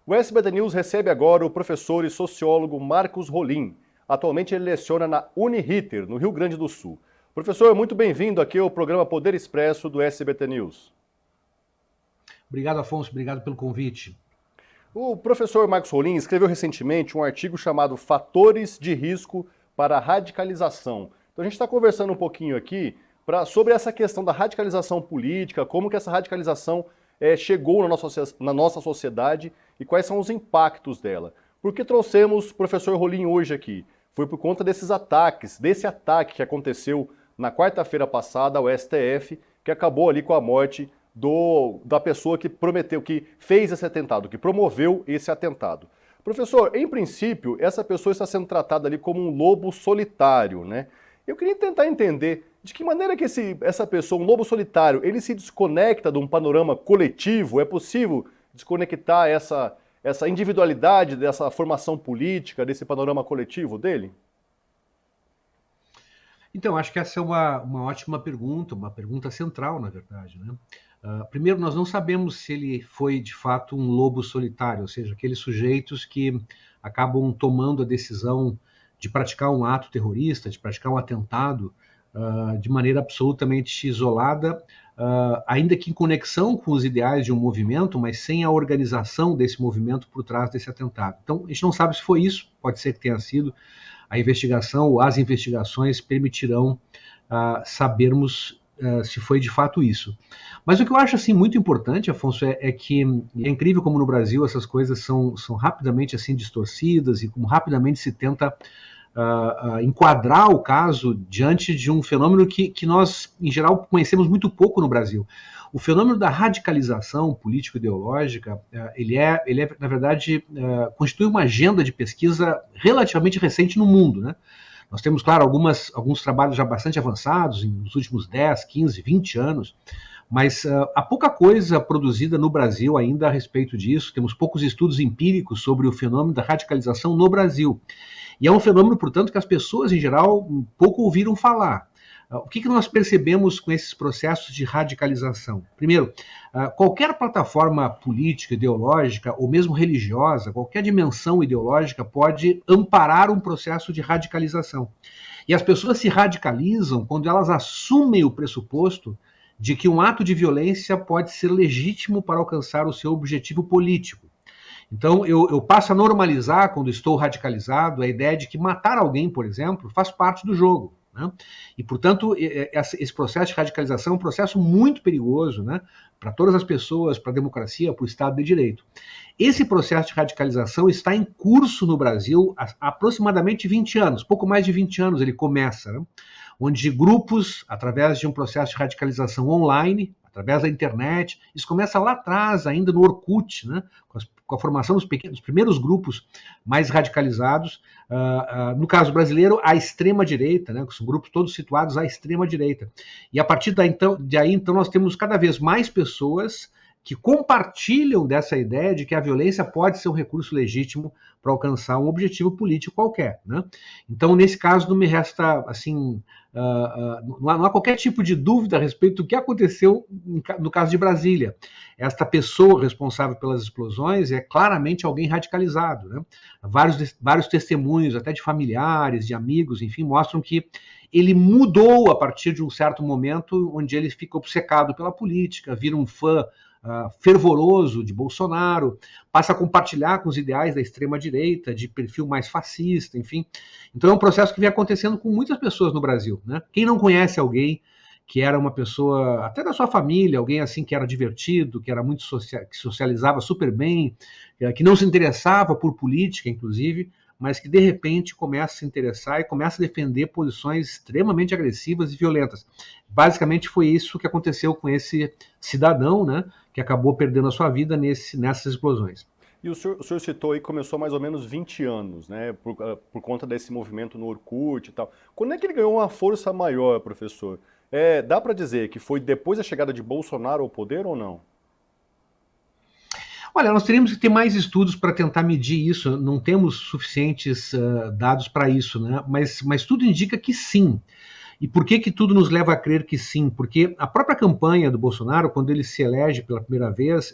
O SBT News recebe agora o professor e sociólogo Marcos Rolim. Atualmente ele leciona na Uniriter, no Rio Grande do Sul. Professor, muito bem-vindo aqui ao programa Poder Expresso do SBT News. Obrigado, Afonso. Obrigado pelo convite. O professor Marcos Rolim escreveu recentemente um artigo chamado Fatores de Risco para a Radicalização. Então a gente está conversando um pouquinho aqui sobre essa questão da radicalização política, como que essa radicalização chegou na nossa sociedade e quais são os impactos dela. Por que trouxemos o professor Rolim hoje aqui? Foi por conta desse ataque que aconteceu na quarta-feira passada ao STF, que acabou ali com a morte da pessoa que fez esse atentado, que promoveu esse atentado. Professor, em princípio, essa pessoa está sendo tratada ali como um lobo solitário, né? Eu queria tentar entender de que maneira que essa pessoa, um lobo solitário, ele se desconecta de um panorama coletivo. É possível desconectar essa individualidade dessa formação política, desse panorama coletivo dele? Então, acho que essa é uma ótima pergunta, uma pergunta central, na verdade, né? Primeiro, nós não sabemos se ele foi, de fato, um lobo solitário, ou seja, aqueles sujeitos que acabam tomando a decisão de praticar um ato terrorista, de praticar um atentado de maneira absolutamente isolada, ainda que em conexão com os ideais de um movimento, mas sem a organização desse movimento por trás desse atentado. Então, a gente não sabe se foi isso, pode ser que tenha sido. A investigação ou as investigações permitirão sabermos se foi de fato isso. Mas o que eu acho assim muito importante, Afonso, é que é incrível como no Brasil essas coisas são rapidamente assim distorcidas e como rapidamente se tenta enquadrar o caso diante de um fenômeno que nós, em geral, conhecemos muito pouco no Brasil. O fenômeno da radicalização político-ideológica, ele é, na verdade, constitui uma agenda de pesquisa relativamente recente no mundo, né? Nós temos, claro, alguns trabalhos já bastante avançados nos últimos 10, 15, 20 anos, mas há pouca coisa produzida no Brasil ainda a respeito disso. Temos poucos estudos empíricos sobre o fenômeno da radicalização no Brasil. E é um fenômeno, portanto, que as pessoas, em geral, pouco ouviram falar. O que nós percebemos com esses processos de radicalização? Primeiro, qualquer plataforma política, ideológica ou mesmo religiosa, qualquer dimensão ideológica pode amparar um processo de radicalização. E as pessoas se radicalizam quando elas assumem o pressuposto de que um ato de violência pode ser legítimo para alcançar o seu objetivo político. Então, eu passo a normalizar, quando estou radicalizado, a ideia de que matar alguém, por exemplo, faz parte do jogo. Né? E, portanto, esse processo de radicalização é um processo muito perigoso, né? Para todas as pessoas, para a democracia, para o Estado de Direito. Esse processo de radicalização está em curso no Brasil há aproximadamente 20 anos, pouco mais de 20 anos ele começa, né? Onde grupos, através de um processo de radicalização online, através da internet, isso começa lá atrás, ainda no Orkut, né? Com a formação dos primeiros grupos mais radicalizados, no caso brasileiro, à extrema-direita, né? Que são grupos todos situados à extrema-direita. E a partir daí, então, nós temos cada vez mais pessoas que compartilham dessa ideia de que a violência pode ser um recurso legítimo para alcançar um objetivo político qualquer, né? Então, nesse caso, não me resta, assim, não há qualquer tipo de dúvida a respeito do que aconteceu no caso de Brasília. Esta pessoa responsável pelas explosões é claramente alguém radicalizado, né? Vários testemunhos, até de familiares, de amigos, enfim, mostram que ele mudou a partir de um certo momento onde ele fica obcecado pela política, vira um fã fervoroso de Bolsonaro, passa a compartilhar com os ideais da extrema-direita, de perfil mais fascista, enfim. Então é um processo que vem acontecendo com muitas pessoas no Brasil, né? Quem não conhece alguém que era uma pessoa, até da sua família, alguém assim que era divertido, que era muito que socializava super bem, que não se interessava por política, inclusive, mas que de repente começa a se interessar e começa a defender posições extremamente agressivas e violentas. Basicamente foi isso que aconteceu com esse cidadão, né, que acabou perdendo a sua vida nessas explosões. E o senhor citou aí que começou mais ou menos 20 anos, né, por conta desse movimento no Orkut e tal. Quando é que ele ganhou uma força maior, professor? Dá para dizer que foi depois da chegada de Bolsonaro ao poder ou não? Olha, nós teríamos que ter mais estudos para tentar medir isso, não temos suficientes dados para isso, né? Mas tudo indica que sim. E por que tudo nos leva a crer que sim? Porque a própria campanha do Bolsonaro, quando ele se elege pela primeira vez,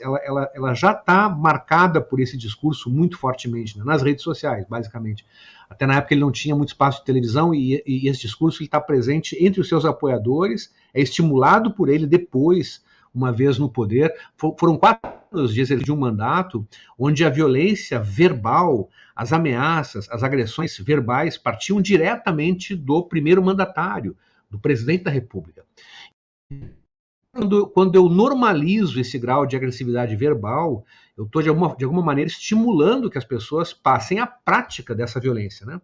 ela já está marcada por esse discurso muito fortemente, né? Nas redes sociais, basicamente. Até na época ele não tinha muito espaço de televisão e esse discurso está presente entre os seus apoiadores, é estimulado por ele depois, uma vez no poder. Foram 4 anos de um mandato onde a violência verbal, as ameaças, as agressões verbais partiam diretamente do primeiro mandatário, do presidente da República. Quando eu normalizo esse grau de agressividade verbal, eu estou, de alguma maneira, estimulando que as pessoas passem à prática dessa violência, né?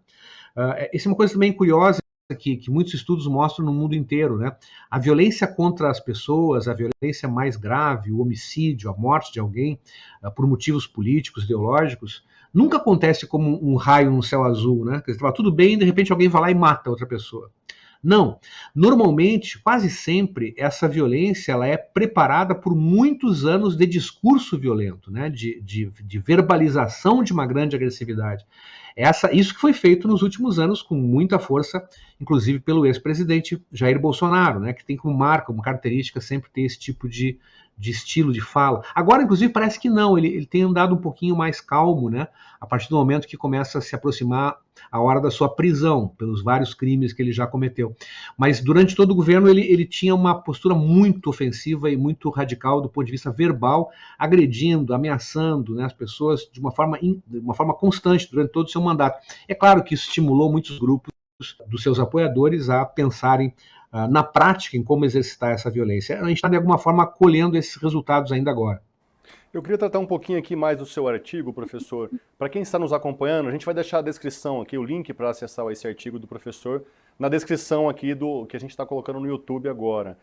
Essa é uma coisa também curiosa que muitos estudos mostram no mundo inteiro, né? A violência contra as pessoas, a violência mais grave, o homicídio, a morte de alguém, por motivos políticos, ideológicos, nunca acontece como um raio no céu azul, né? Estava tudo bem e de repente alguém vai lá e mata outra pessoa. Não. Normalmente, quase sempre, essa violência ela é preparada por muitos anos de discurso violento, né? de verbalização de uma grande agressividade. Isso que foi feito nos últimos anos com muita força, inclusive pelo ex-presidente Jair Bolsonaro, né? Que tem como marca, como característica sempre ter esse tipo de estilo de fala. Agora, inclusive, parece que não, ele tem andado um pouquinho mais calmo, né? A partir do momento que começa a se aproximar a hora da sua prisão, pelos vários crimes que ele já cometeu. Mas durante todo o governo ele tinha uma postura muito ofensiva e muito radical do ponto de vista verbal, agredindo, ameaçando, né, as pessoas de uma forma constante durante todo o seu mandato. É claro que isso estimulou muitos grupos dos seus apoiadores a pensarem na prática em como exercitar essa violência. A gente está, de alguma forma, colhendo esses resultados ainda agora. Eu queria tratar um pouquinho aqui mais do seu artigo, professor. Para quem está nos acompanhando, a gente vai deixar a descrição aqui, o link para acessar esse artigo do professor, na descrição aqui do que a gente está colocando no YouTube agora.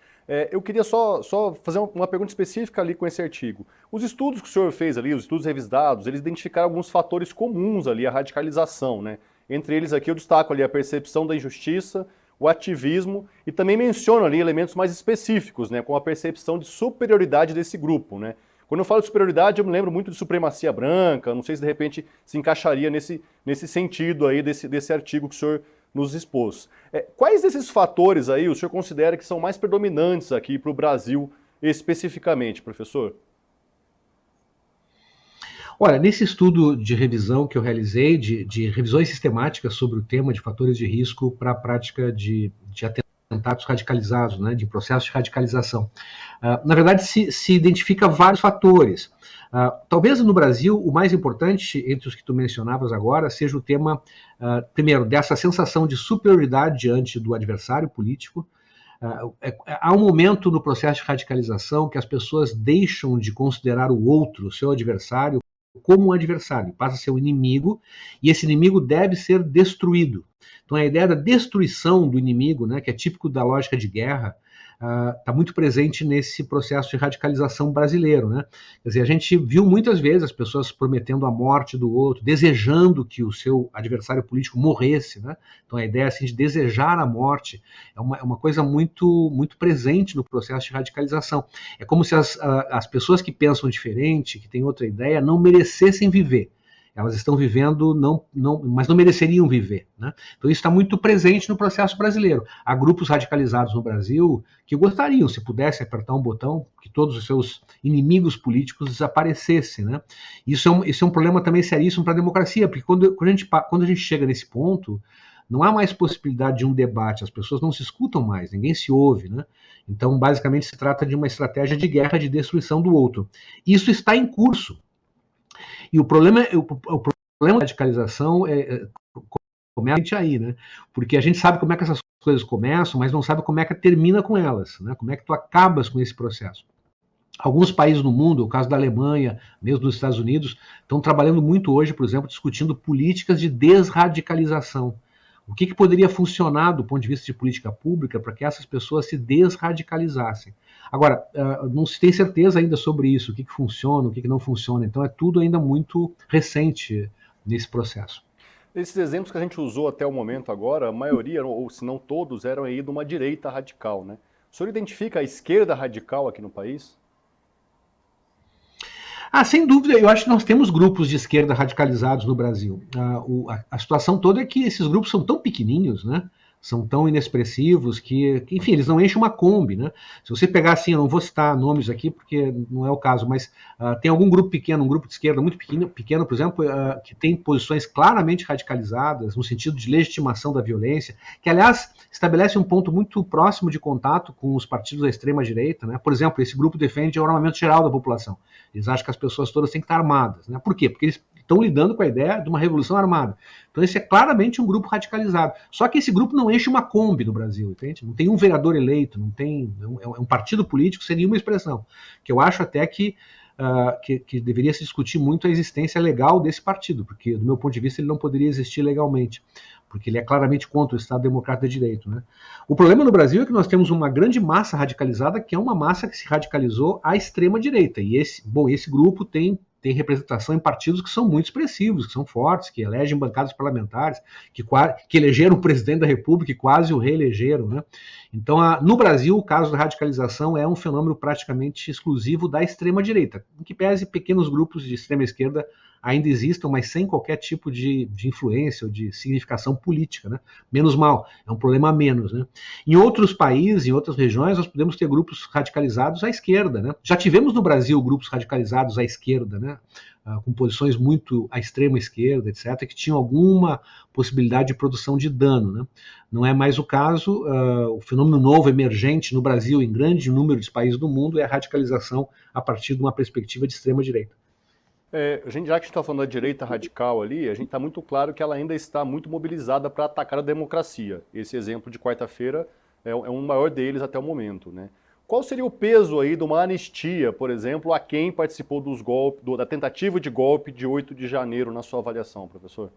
Eu queria só fazer uma pergunta específica ali com esse artigo. Os estudos que o senhor fez ali, os estudos revisados, eles identificaram alguns fatores comuns ali à radicalização, né? Entre eles aqui eu destaco ali a percepção da injustiça, o ativismo e também menciono ali elementos mais específicos, né? Com a percepção de superioridade desse grupo, né? Quando eu falo de superioridade, eu me lembro muito de supremacia branca, não sei se de repente se encaixaria nesse sentido aí desse artigo que o senhor nos expôs. Quais desses fatores aí o senhor considera que são mais predominantes aqui para o Brasil especificamente, professor? Olha, nesse estudo de revisão que eu realizei, de revisões sistemáticas sobre o tema de fatores de risco para a prática de atentados radicalizados, né, de processos de radicalização. Na verdade, se identifica vários fatores. Talvez no Brasil o mais importante entre os que tu mencionavas agora seja o tema, primeiro, dessa sensação de superioridade diante do adversário político. Há um momento no processo de radicalização que as pessoas deixam de considerar o outro, o seu adversário, como um adversário, passa a ser um inimigo, e esse inimigo deve ser destruído. Então a ideia da destruição do inimigo, né, que é típico da lógica de guerra, está muito presente nesse processo de radicalização brasileiro, né? Quer dizer, a gente viu muitas vezes as pessoas prometendo a morte do outro, desejando que o seu adversário político morresse, né? Então a ideia assim, de desejar a morte é uma coisa muito, muito presente no processo de radicalização. É como se as pessoas que pensam diferente, que têm outra ideia, não merecessem viver. Elas estão vivendo, mas não mereceriam viver, né? Então isso está muito presente no processo brasileiro. Há grupos radicalizados no Brasil que gostariam, se pudesse apertar um botão, que todos os seus inimigos políticos desaparecessem, né? Isso é um problema também seríssimo para a democracia, porque quando a gente chega nesse ponto, não há mais possibilidade de um debate, as pessoas não se escutam mais, ninguém se ouve, né? Então, basicamente, se trata de uma estratégia de guerra, de destruição do outro. Isso está em curso. E o problema da radicalização começa aí, né? Porque a gente sabe como é que essas coisas começam, mas não sabe como é que termina com elas, né? Como é que tu acabas com esse processo. Alguns países no mundo, o caso da Alemanha, mesmo dos Estados Unidos, estão trabalhando muito hoje, por exemplo, discutindo políticas de desradicalização. O que poderia funcionar do ponto de vista de política pública para que essas pessoas se desradicalizassem? Agora, não se tem certeza ainda sobre isso, o que funciona, o que não funciona. Então é tudo ainda muito recente nesse processo. Esses exemplos que a gente usou até o momento agora, a maioria, ou se não todos, eram aí de uma direita radical, né? O senhor identifica a esquerda radical aqui no país? Sem dúvida, eu acho que nós temos grupos de esquerda radicalizados no Brasil. A situação toda é que esses grupos são tão pequenininhos, né? são tão inexpressivos enfim, eles não enchem uma Kombi, né? Se você pegar assim, eu não vou citar nomes aqui porque não é o caso, mas tem algum grupo pequeno, um grupo de esquerda muito pequeno, por exemplo, que tem posições claramente radicalizadas no sentido de legitimação da violência, que aliás estabelece um ponto muito próximo de contato com os partidos da extrema-direita, né? Por exemplo, esse grupo defende o armamento geral da população. Eles acham que as pessoas todas têm que estar armadas, né? Por quê? Porque eles estão lidando com a ideia de uma revolução armada. Então esse é claramente um grupo radicalizado. Só que esse grupo não enche uma Kombi no Brasil, entende? Não tem um vereador eleito, não tem é um partido político sem nenhuma expressão. Que eu acho até que deveria se discutir muito a existência legal desse partido, porque do meu ponto de vista ele não poderia existir legalmente, porque ele é claramente contra o Estado Democrático de Direito, né? O problema no Brasil é que nós temos uma grande massa radicalizada, que é uma massa que se radicalizou à extrema direita, e esse grupo tem representação em partidos que são muito expressivos, que são fortes, que elegem bancadas parlamentares, que elegeram o presidente da República e quase o reelegeram, né? Então, no Brasil, o caso da radicalização é um fenômeno praticamente exclusivo da extrema-direita, em que pese pequenos grupos de extrema-esquerda ainda existam, mas sem qualquer tipo de influência ou de significação política, né? Menos mal, é um problema a menos, né? Em outros países, em outras regiões, nós podemos ter grupos radicalizados à esquerda, né? Já tivemos no Brasil grupos radicalizados à esquerda, né? Com posições muito à extrema esquerda, etc., que tinham alguma possibilidade de produção de dano, né? Não é mais o caso. O fenômeno novo, emergente no Brasil, em grande número de países do mundo, é a radicalização a partir de uma perspectiva de extrema-direita. Já que a gente está falando da direita radical ali, a gente está muito claro que ela ainda está muito mobilizada para atacar a democracia. Esse exemplo de quarta-feira é um maior deles até o momento, né? Qual seria o peso aí de uma anistia, por exemplo, a quem participou dos golpes, da tentativa de golpe de 8 de janeiro, na sua avaliação, professor?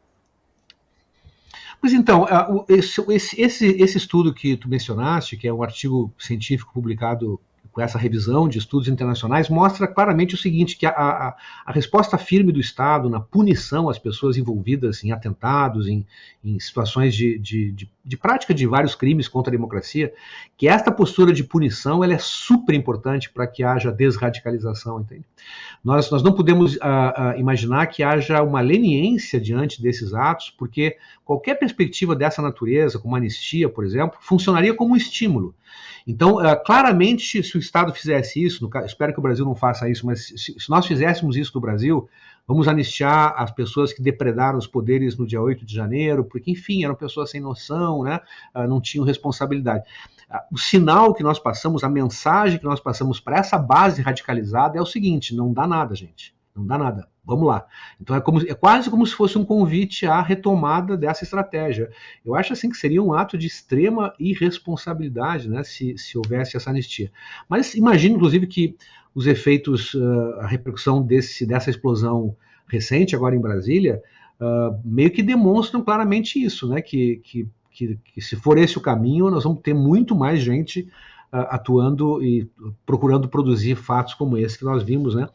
Pois então, esse estudo que tu mencionaste, que é um artigo científico publicado com essa revisão de estudos internacionais, mostra claramente o seguinte, que a resposta firme do Estado na punição às pessoas envolvidas em atentados, em situações de prática de vários crimes contra a democracia, que esta postura de punição ela é super importante para que haja desradicalização, entende? Nós não podemos imaginar que haja uma leniência diante desses atos, porque qualquer perspectiva dessa natureza, como anistia, por exemplo, funcionaria como um estímulo. Então, claramente, se o Estado fizesse isso, espero que o Brasil não faça isso, mas se nós fizéssemos isso no Brasil, vamos anistiar as pessoas que depredaram os poderes no dia 8 de janeiro, porque, enfim, eram pessoas sem noção, né? Não tinham responsabilidade. O sinal que nós passamos, a mensagem que nós passamos para essa base radicalizada é o seguinte: não dá nada, gente. Não dá nada. Vamos lá. Então é quase como se fosse um convite à retomada dessa estratégia. Eu acho assim que seria um ato de extrema irresponsabilidade, né, se houvesse essa anistia. Mas imagino, inclusive, que os efeitos, a repercussão dessa explosão recente agora em Brasília, meio que demonstram claramente isso, né, que se for esse o caminho, nós vamos ter muito mais gente atuando e procurando produzir fatos como esse que nós vimos, né?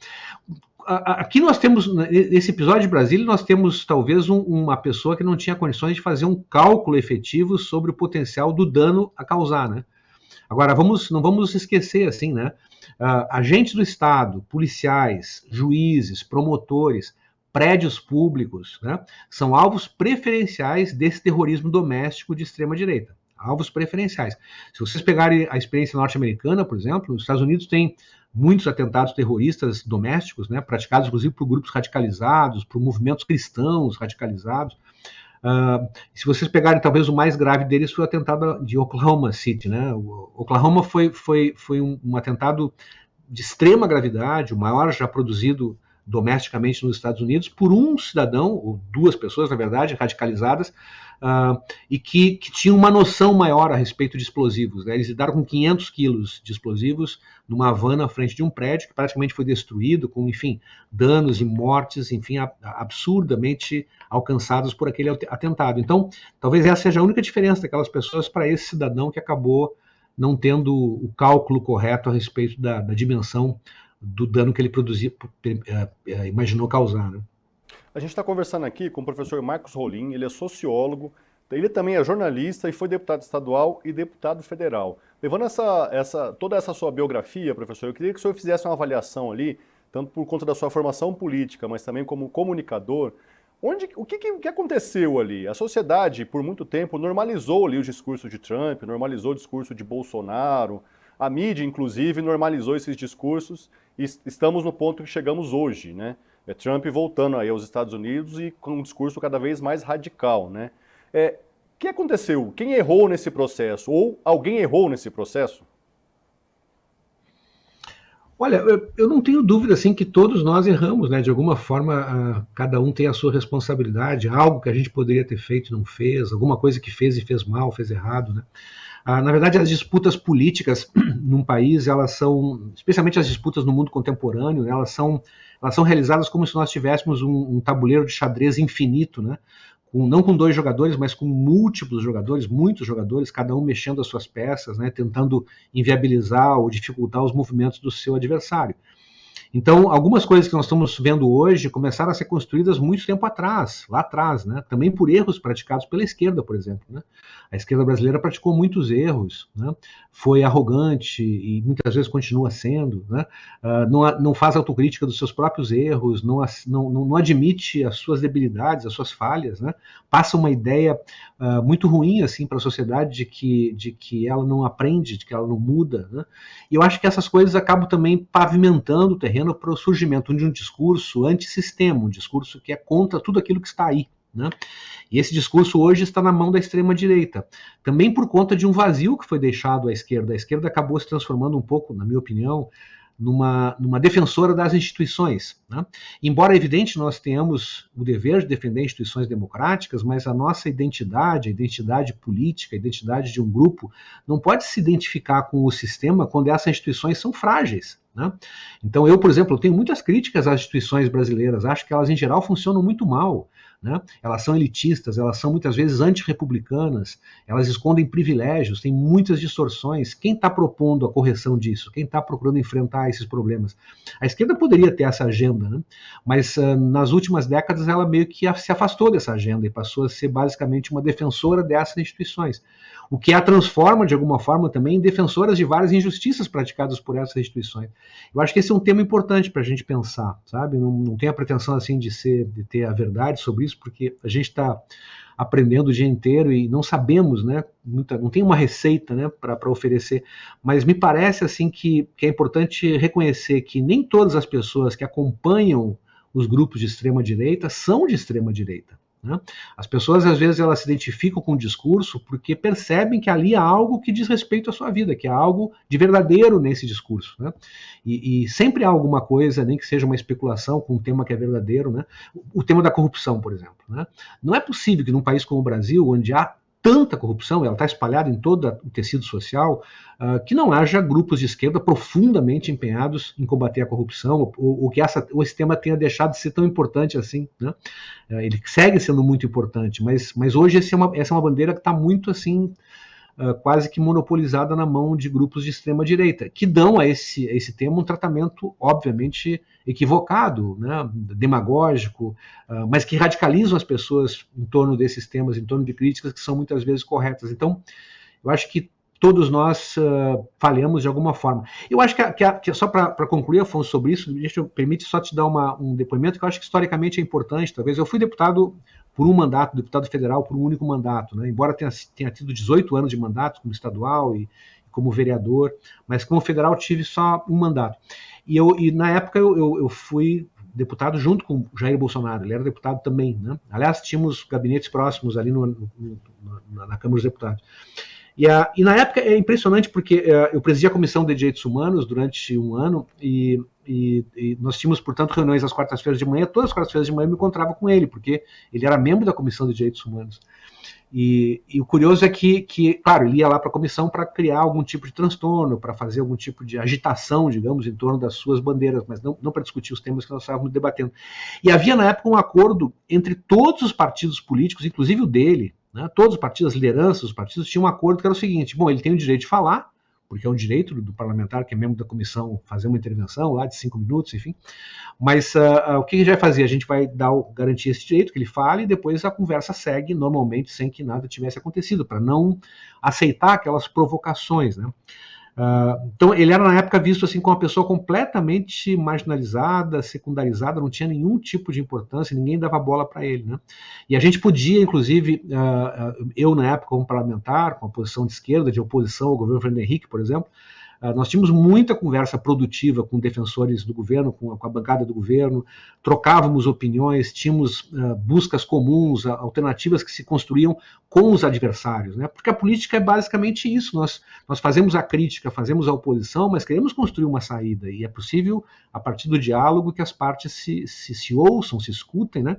Aqui nós temos, nesse episódio de Brasília, nós temos talvez uma pessoa que não tinha condições de fazer um cálculo efetivo sobre o potencial do dano a causar, né? Agora, não vamos esquecer, assim, né? Agentes do Estado, policiais, juízes, promotores, prédios públicos, né, são alvos preferenciais desse terrorismo doméstico de extrema-direita. Alvos preferenciais. Se vocês pegarem a experiência norte-americana, por exemplo, os Estados Unidos têm muitos atentados terroristas domésticos, né, praticados inclusive por grupos radicalizados, por movimentos cristãos radicalizados. Se vocês pegarem, talvez o mais grave deles foi o atentado de Oklahoma City, né? O Oklahoma foi um atentado de extrema gravidade, o maior já produzido domesticamente nos Estados Unidos, por um cidadão, ou duas pessoas, na verdade, radicalizadas, e que tinham uma noção maior a respeito de explosivos, né? Eles lidaram com 500 quilos de explosivos numa van na frente de um prédio que praticamente foi destruído, com, enfim, danos e mortes, enfim, absurdamente alcançados por aquele atentado. Então, talvez essa seja a única diferença daquelas pessoas para esse cidadão que acabou não tendo o cálculo correto a respeito da dimensão do dano que ele imaginou causar, né? A gente está conversando aqui com o professor Marcos Rolim, ele é sociólogo, ele também é jornalista e foi deputado estadual e deputado federal. Levando toda essa sua biografia, professor, eu queria que o senhor fizesse uma avaliação ali, tanto por conta da sua formação política, mas também como comunicador, O que aconteceu ali? A sociedade, por muito tempo, normalizou ali o discurso de Trump, normalizou o discurso de Bolsonaro, a mídia, inclusive, normalizou esses discursos e estamos no ponto que chegamos hoje, né? É Trump voltando aí aos Estados Unidos e com um discurso cada vez mais radical, né? O que aconteceu? Quem errou nesse processo? Ou alguém errou nesse processo? Olha, eu não tenho dúvida assim que todos nós erramos, né? De alguma forma, cada um tem a sua responsabilidade, algo que a gente poderia ter feito e não fez, alguma coisa que fez e fez mal, fez errado, né? Na verdade, as disputas políticas num país, elas são, especialmente as disputas no mundo contemporâneo, né, elas são realizadas como se nós tivéssemos um tabuleiro de xadrez infinito, né? Não com dois jogadores, mas com múltiplos jogadores, muitos jogadores, cada um mexendo as suas peças, né, tentando inviabilizar ou dificultar os movimentos do seu adversário. Então, algumas coisas que nós estamos vendo hoje começaram a ser construídas muito tempo atrás, lá atrás, né? Também por erros praticados pela esquerda, por exemplo, né? A esquerda brasileira praticou muitos erros, né? Foi arrogante e muitas vezes continua sendo, né? Não faz autocrítica dos seus próprios erros, não admite as suas debilidades, as suas falhas, né? Passa uma ideia muito ruim assim para a sociedade de que ela não aprende, de que ela não muda, né? E eu acho que essas coisas acabam também pavimentando o terreno para o surgimento de um discurso antissistema, um discurso que é contra tudo aquilo que está aí, né? E esse discurso hoje está na mão da extrema-direita, também por conta de um vazio que foi deixado à esquerda. A esquerda acabou se transformando um pouco, na minha opinião, numa defensora das instituições, né? Embora é evidente nós tenhamos o dever de defender instituições democráticas, mas a nossa identidade, a identidade política, a identidade de um grupo, não pode se identificar com o sistema quando essas instituições são frágeis, né? Então eu, por exemplo, tenho muitas críticas às instituições brasileiras, acho que elas em geral funcionam muito mal, né? Elas são elitistas, elas são muitas vezes antirrepublicanas, elas escondem privilégios, têm muitas distorções. Quem está propondo a correção disso? Quem está procurando enfrentar esses problemas? A esquerda poderia ter essa agenda, né? Mas nas últimas décadas ela meio que se afastou dessa agenda e passou a ser basicamente uma defensora dessas instituições, o que a transforma de alguma forma também em defensoras de várias injustiças praticadas por essas instituições. Eu acho que esse é um tema importante para a gente pensar, sabe? Não tenho a pretensão assim de ter a verdade sobre isso, porque a gente está aprendendo o dia inteiro e não sabemos, né? Não tem uma receita, né, para oferecer, mas me parece assim que é importante reconhecer que nem todas as pessoas que acompanham os grupos de extrema direita são de extrema direita, né? As pessoas às vezes elas se identificam com o discurso porque percebem que ali há algo que diz respeito à sua vida, que há algo de verdadeiro nesse discurso, né? E sempre há alguma coisa, nem que seja uma especulação com um tema que é verdadeiro, né? O tema da corrupção, por exemplo, né? Não é possível que num país como o Brasil, onde há tanta corrupção, ela está espalhada em todo o tecido social, que não haja grupos de esquerda profundamente empenhados em combater a corrupção, ou que esse tema tenha deixado de ser tão importante assim, né? Ele segue sendo muito importante, mas hoje essa é uma bandeira que está muito assim, quase que monopolizada na mão de grupos de extrema direita, que dão a esse tema um tratamento obviamente equivocado, né, demagógico, mas que radicalizam as pessoas em torno desses temas, em torno de críticas que são muitas vezes corretas. Então, eu acho que todos nós falhamos de alguma forma. Eu acho que só para concluir, Afonso, sobre isso, permite só te dar um depoimento que eu acho que historicamente é importante. Talvez eu fui deputado por um mandato, deputado federal por um único mandato, né? Embora tenha tido 18 anos de mandato como estadual e como vereador, mas como federal tive só um mandato. E na época eu fui deputado junto com Jair Bolsonaro, ele era deputado também, né? Aliás, tínhamos gabinetes próximos ali na Câmara dos Deputados. E na época é impressionante porque eu presidi a Comissão de Direitos Humanos durante um ano e nós tínhamos, portanto, reuniões às quartas-feiras de manhã. Todas as quartas-feiras de manhã eu me encontrava com ele, porque ele era membro da Comissão de Direitos Humanos. E o curioso é que, claro, ele ia lá para a comissão para criar algum tipo de transtorno, para fazer algum tipo de agitação, digamos, em torno das suas bandeiras, mas não para discutir os temas que nós estávamos debatendo. E havia, na época, um acordo entre todos os partidos políticos, inclusive o dele, né? Todos os partidos, as lideranças dos partidos, tinham um acordo que era o seguinte: bom, ele tem o direito de falar, porque é um direito do parlamentar, que é membro da comissão, fazer uma intervenção lá de 5 minutos, enfim. Mas o que a gente vai fazer? A gente vai garantir esse direito, que ele fale, e depois a conversa segue normalmente, sem que nada tivesse acontecido, para não aceitar aquelas provocações, né? Então, ele era na época visto assim como uma pessoa completamente marginalizada, secundarizada, não tinha nenhum tipo de importância, ninguém dava bola para ele, né? E a gente podia, inclusive, eu na época como parlamentar, com a posição de esquerda, de oposição ao governo Fernando Henrique, por exemplo, nós tínhamos muita conversa produtiva com defensores do governo, com a bancada do governo, trocávamos opiniões, tínhamos buscas comuns, alternativas que se construíam com os adversários, né? Porque a política é basicamente isso, nós fazemos a crítica, fazemos a oposição, mas queremos construir uma saída, e é possível, a partir do diálogo, que as partes se ouçam, se escutem, né?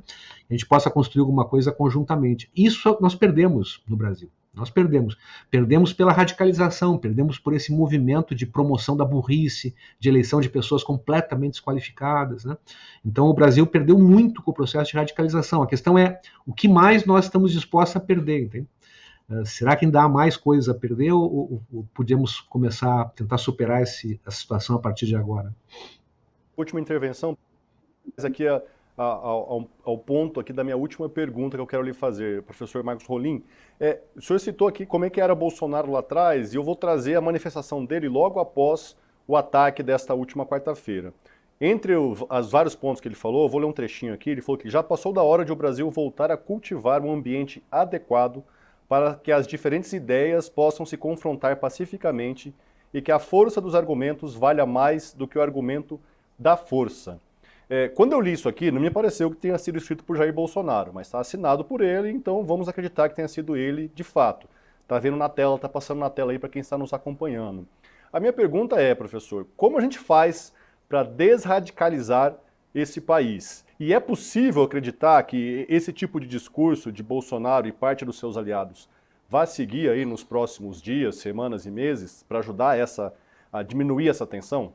A gente possa construir alguma coisa conjuntamente. Isso nós perdemos no Brasil. Nós perdemos pela radicalização, perdemos por esse movimento de promoção da burrice, de eleição de pessoas completamente desqualificadas, né? Então o Brasil perdeu muito com o processo de radicalização. A questão é o que mais nós estamos dispostos a perder, entende? Será que ainda há mais coisas a perder ou podemos começar a tentar superar a situação a partir de agora? Última intervenção, mas aqui ao ponto aqui da minha última pergunta que eu quero lhe fazer, professor Marcos Rolim. O senhor citou aqui como é que era Bolsonaro lá atrás, e eu vou trazer a manifestação dele logo após o ataque desta última quarta-feira. Entre os vários pontos que ele falou, eu vou ler um trechinho aqui, ele falou que já passou da hora de o Brasil voltar a cultivar um ambiente adequado para que as diferentes ideias possam se confrontar pacificamente e que a força dos argumentos valha mais do que o argumento da força. Quando eu li isso aqui, não me pareceu que tenha sido escrito por Jair Bolsonaro, mas está assinado por ele, então vamos acreditar que tenha sido ele de fato. Está vendo na tela, está passando na tela aí para quem está nos acompanhando. A minha pergunta é, professor, como a gente faz para desradicalizar esse país? E é possível acreditar que esse tipo de discurso de Bolsonaro e parte dos seus aliados vai seguir aí nos próximos dias, semanas e meses para ajudar a diminuir essa tensão?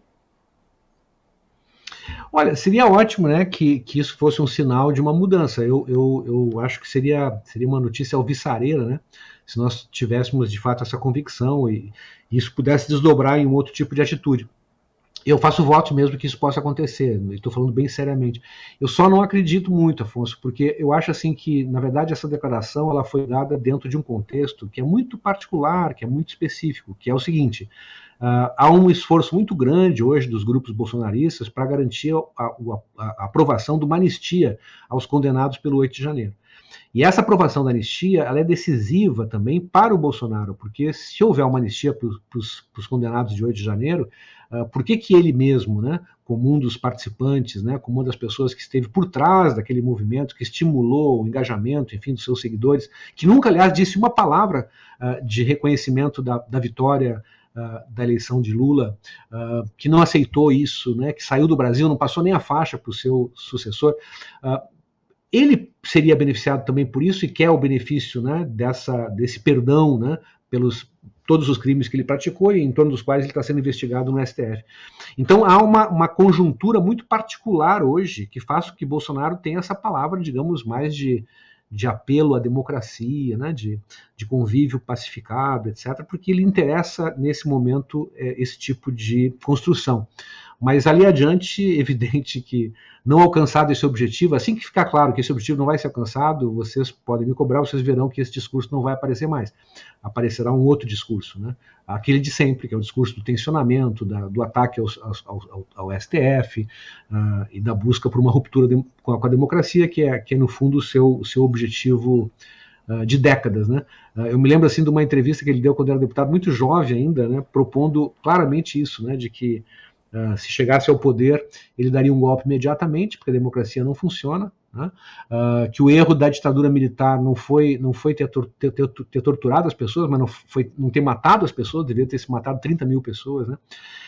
Olha, seria ótimo, né, que isso fosse um sinal de uma mudança. Eu acho que seria uma notícia alvissareira, né, se nós tivéssemos de fato essa convicção e isso pudesse desdobrar em um outro tipo de atitude. Eu faço voto mesmo que isso possa acontecer, estou falando bem seriamente. Eu só não acredito muito, Afonso, porque eu acho assim que, na verdade, essa declaração ela foi dada dentro de um contexto que é muito particular, que é muito específico, que é o seguinte: há um esforço muito grande hoje dos grupos bolsonaristas para garantir a aprovação de uma anistia aos condenados pelo 8 de janeiro. E essa aprovação da anistia ela é decisiva também para o Bolsonaro, porque se houver uma anistia para os condenados de 8 de janeiro, por que ele mesmo, né, como um dos participantes, né, como uma das pessoas que esteve por trás daquele movimento, que estimulou o engajamento, enfim, dos seus seguidores, que nunca, aliás, disse uma palavra de reconhecimento da vitória da eleição de Lula, que não aceitou isso, né, que saiu do Brasil, não passou nem a faixa para o seu sucessor, ele seria beneficiado também por isso e quer o benefício, né, desse perdão, né, pelos todos os crimes que ele praticou e em torno dos quais ele está sendo investigado no STF. Então há uma conjuntura muito particular hoje que faz com que Bolsonaro tenha essa palavra, digamos, mais de apelo à democracia, né, de convívio pacificado, etc., porque ele interessa, nesse momento, esse tipo de construção. Mas ali adiante, evidente que não alcançado esse objetivo, assim que ficar claro que esse objetivo não vai ser alcançado, vocês podem me cobrar, vocês verão que esse discurso não vai aparecer mais. Aparecerá um outro discurso, né? Aquele de sempre, que é o discurso do tensionamento, do ataque ao STF e da busca por uma ruptura com a democracia, que é no fundo o seu objetivo de décadas, né? Eu me lembro assim de uma entrevista que ele deu quando era deputado, muito jovem ainda, né? Propondo claramente isso, né? De que se chegasse ao poder, ele daria um golpe imediatamente, porque a democracia não funciona, né? Que o erro da ditadura militar não foi ter torturado as pessoas, mas não ter matado as pessoas, deveria ter se matado 30 mil pessoas, né?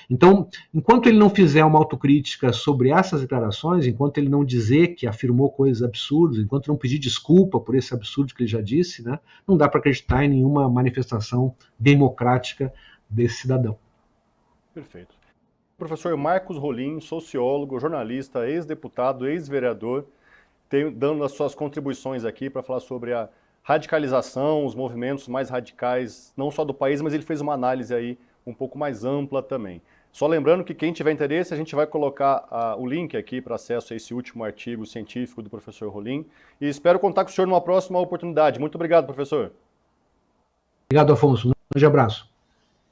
Então, enquanto ele não fizer uma autocrítica sobre essas declarações, enquanto ele não dizer que afirmou coisas absurdas, enquanto não pedir desculpa por esse absurdo que ele já disse, né, não dá para acreditar em nenhuma manifestação democrática desse cidadão. Perfeito. Professor Marcos Rolim, sociólogo, jornalista, ex-deputado, ex-vereador, dando as suas contribuições aqui para falar sobre a radicalização, os movimentos mais radicais, não só do país, mas ele fez uma análise aí um pouco mais ampla também. Só lembrando que quem tiver interesse, a gente vai colocar o link aqui para acesso a esse último artigo científico do professor Rolim. E espero contar com o senhor numa próxima oportunidade. Muito obrigado, professor. Obrigado, Afonso. Um grande abraço.